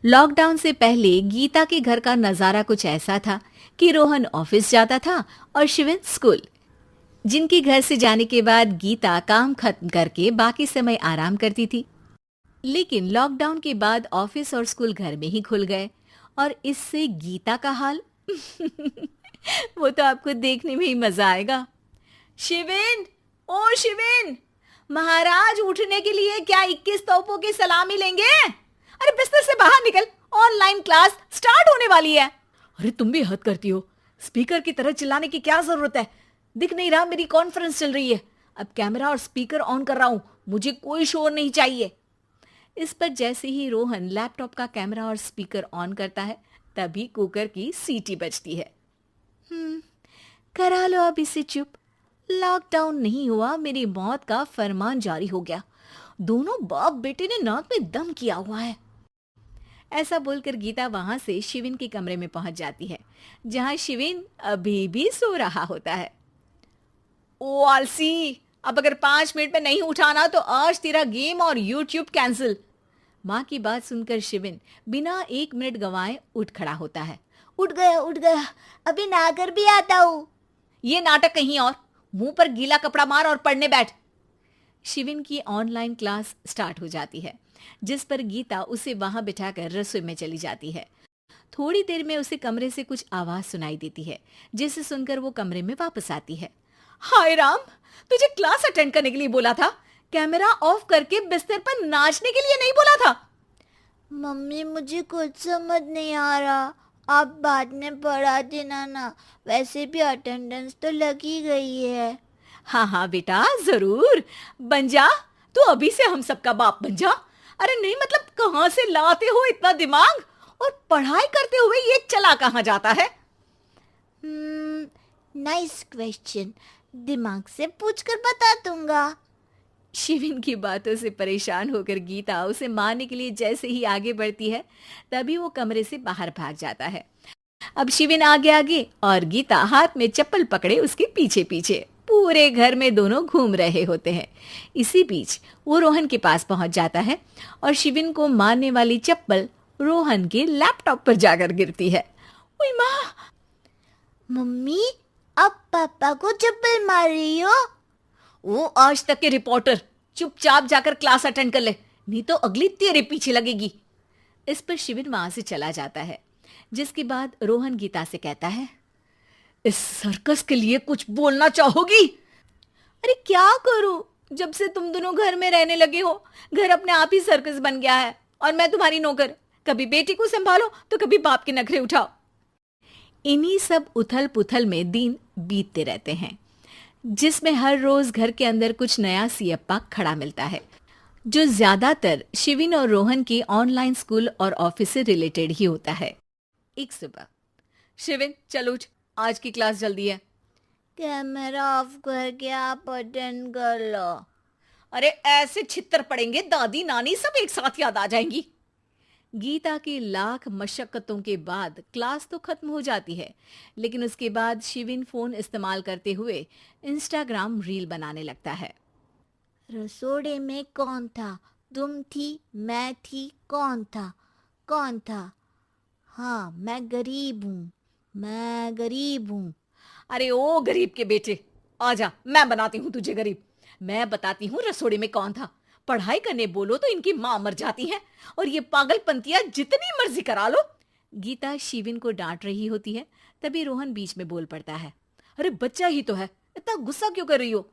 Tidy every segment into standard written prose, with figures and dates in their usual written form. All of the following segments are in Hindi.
लॉकडाउन से पहले गीता के घर का नजारा कुछ ऐसा था कि रोहन ऑफिस जाता था और शिविन स्कूल। जिनके घर से जाने के बाद गीता काम खत्म करके बाकी समय आराम करती थी। लेकिन लॉकडाउन के बाद ऑफिस और स्कूल घर में ही खुल गए और इससे गीता का हाल वो तो आपको देखने में ही मजा आएगा। शिविन, ओ शिविन, महाराज उठने के लिए क्या 21 तोपों की सलामी लेंगे? अरे बिस्तर से बाहर निकल, ऑनलाइन क्लास स्टार्ट होने वाली है। अरे तुम भी हद करती हो, स्पीकर की तरह चिल्लाने की क्या जरूरत है? दिख नहीं रहा मेरी कॉन्फ्रेंस चल रही है। अब कैमरा और स्पीकर ऑन कर रहा हूं, मुझे कोई शोर नहीं चाहिए। इस पर जैसे ही रोहन लैपटॉप का कैमरा और स्पीकर ऑन करता है तभी कुकर की सीटी बजती है। करा लो अब इसे चुप। लॉकडाउन नहीं हुआ, मेरी मौत का फरमान जारी हो गया। दोनों बाप बेटे ने नाक में दम किया हुआ है। ऐसा बोलकर गीता वहां से शिविन के कमरे में पहुंच जाती है, जहां शिविन अभी भी सो रहा होता है। ओ आलसी, अब अगर 5 मिनट में नहीं उठाना तो आज तेरा गेम और यूट्यूब कैंसिल। माँ की बात सुनकर शिविन बिना 1 मिनट गंवाए उठ खड़ा होता है। उठ गया, अभी नहाकर भी आता हूँ। ये नाटक कहीं और, मुंह पर गीला कपड़ा मार और पढ़ने बैठ। शिविन की ऑनलाइन क्लास स्टार्ट हो जाती है, जिस पर गीता उसे वहां बिठाकर रसोई में चली जाती है। थोड़ी देर में उसे कमरे से कुछ आवाज सुनाई देती है, जिसे सुनकर वो कमरे में वापस आती है। हाय राम, तुझे क्लास अटेंड करने के लिए बोला था, कैमरा ऑफ करके बिस्तर पर नाचने के लिए नहीं बोला था। मम्मी मुझे कुछ समझ नहीं आ रहा, आप बाद में पढ़ा देना ना, वैसे भी अटेंडेंस तो लगी गई है। हाँ हाँ बेटा, जरूर बन जा। तू अभी से हम सबका बाप बन जा। अरे नहीं मतलब कहाँ से लाते हो इतना दिमाग, और पढ़ाई करते हुए ये चला कहाँ जाता है? नाइस क्वेश्चन, दिमाग से पूछकर बता दूंगा। शिविन की बातों से परेशान होकर गीता उसे मारने के लिए जैसे ही आगे बढ़ती है तभी वो कमरे से बाहर भाग जाता है। अब शिविन आगे आगे और गीता हाथ में चप्पल पकड़े उसके पीछे पीछे पूरे घर में दोनों घूम रहे होते हैं। इसी बीच वो रोहन के पास पहुंच जाता है और शिविन को मारने वाली चप्पल रोहन के लैपटॉप पर जाकर गिरती है। ओए माँ! मम्मी, आप पापा को चप्पल मार रही हो? वो आज तक के रिपोर्टर, चुपचाप जाकर क्लास अटेंड कर ले, नहीं तो अगली तेरे पीछे लगेगी। इस पर शिविन वहां से चला जाता है, जिसके बाद रोहन गीता से कहता है, इस सर्कस के लिए कुछ बोलना चाहोगी? अरे क्या करूं, जब से तुम दोनों घर में रहने लगे हो, घर अपने आप ही सर्कस बन गया है और मैं तुम्हारी नौकर। कभी बेटी को संभालो तो कभी बाप के नखरे उठाओ। इन्हीं सब उथल पुथल में दिन बीतते रहते हैं, जिसमें हर रोज घर के अंदर कुछ नया सियप्पा खड़ा मिलता है, जो ज्यादातर शिविन और रोहन की ऑनलाइन स्कूल और ऑफिस से रिलेटेड ही होता है। एक सुबह, शिविन चल उठ, आज की क्लास जल्दी है। कैमरा ऑफ करके आप अटेंड कर लो। अरे ऐसे छित्तर पड़ेंगे, दादी नानी सब एक साथ याद आ जाएंगी। गीता की लाख मशक्कतों के बाद क्लास तो खत्म हो जाती है, लेकिन उसके बाद शिविन फोन इस्तेमाल करते हुए इंस्टाग्राम रील बनाने लगता है। रसोड़े में कौन था? तुम थी, मैं थी, कौन था? कौन था? हाँ, मैं गरीब हूँ। अरे ओ गरीब के बेटे, आजा, मैं बनाती हूँ तुझे गरीब। मैं बताती हूँ रसोड़े में कौन था। पढ़ाई करने बोलो तो इनकी माँ मर जाती है, और ये पागलपंतियां जितनी मर्जी करा लो। गीता शिविन को डांट रही होती है, तभी रोहन बीच में बोल पड़ता है। अरे बच्चा ही तो है, इतना गुस्सा क्यों कर रही हो?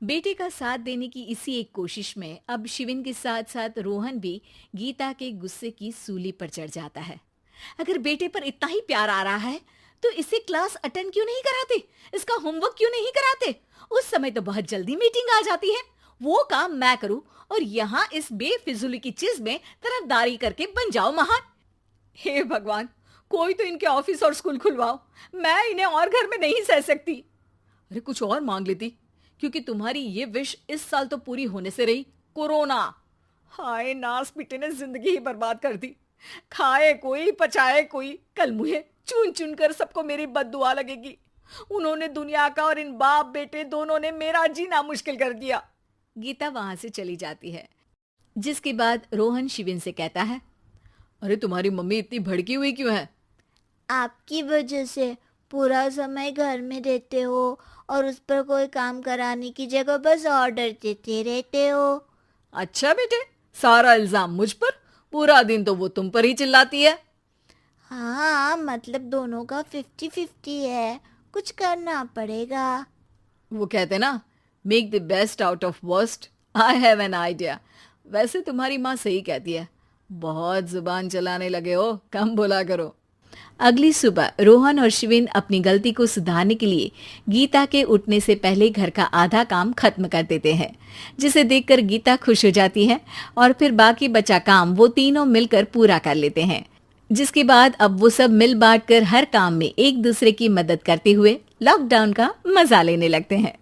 बेटे का साथ देने की इसी एक कोशिश में अब शिविन के साथ साथ रोहन भी गीता के गुस्से की सूली पर चढ़ जाता है। अगर बेटे पर इतना ही प्यार आ रहा है तो इसे क्लास अटेंड क्यों नहीं कराते, इसका होमवर्क क्यों नहीं कराते? उस समय तो बहुत जल्दी मीटिंग आ जाती है, वो काम मैं करूं और यहाँ इस बेफिजूली की चीज में तरफदारी करके बन जाओ महान। हे भगवान, कोई तो इनके ऑफिस और स्कूल खुलवाओ, मैं इन्हें और घर में नहीं सह सकती। अरे कुछ और मांग लेती, क्योंकि तुम्हारी ये विश इस साल तो पूरी होने से रही, कोरोना। हाय नास बेटे ने जिंदगी ही बर्बाद कर दी। खाए कोई पचाए कोई, कल मुझे चुन चुन कर सबको मेरी बद्दुआ लगेगी। उन्होंने दुनिया का और इन बाप बेटे दोनों ने मेरा जीना मुश्किल कर दिया। गीता वहां से चली जाती है, जिसके बाद रोहन शिविन से कहता है, अरे तुम्हारी मम्मी इतनी भड़की हुई क्यों है? आपकी वजह से पूरा समय घर में रहते हो और उस पर कोई काम कराने की जगह बस ऑर्डर देते रहते हो। अच्छा बेटे, सारा इल्जाम मुझ पर? पूरा दिन तो वो तुम पर ही चिल्लाती है। हाँ, मतलब दोनों का 50-50 है, कुछ करना पड़ेगा। वो कहते ना, make the best out of worst. I have an idea. वैसे तुम्हारी माँ सही कहती है, बहुत जुबान चलाने लगे हो, कम बोला करो। अगली सुबह रोहन और शिविन अपनी गलती को सुधारने के लिए गीता के उठने से पहले घर का आधा काम खत्म कर देते हैं, जिसे देखकर गीता खुश हो जाती है और फिर बाकी बचा काम वो तीनों मिलकर पूरा कर लेते हैं। जिसके बाद अब वो सब मिल बांट कर हर काम में एक दूसरे की मदद करते हुए लॉकडाउन का मजा लेने लगते हैं।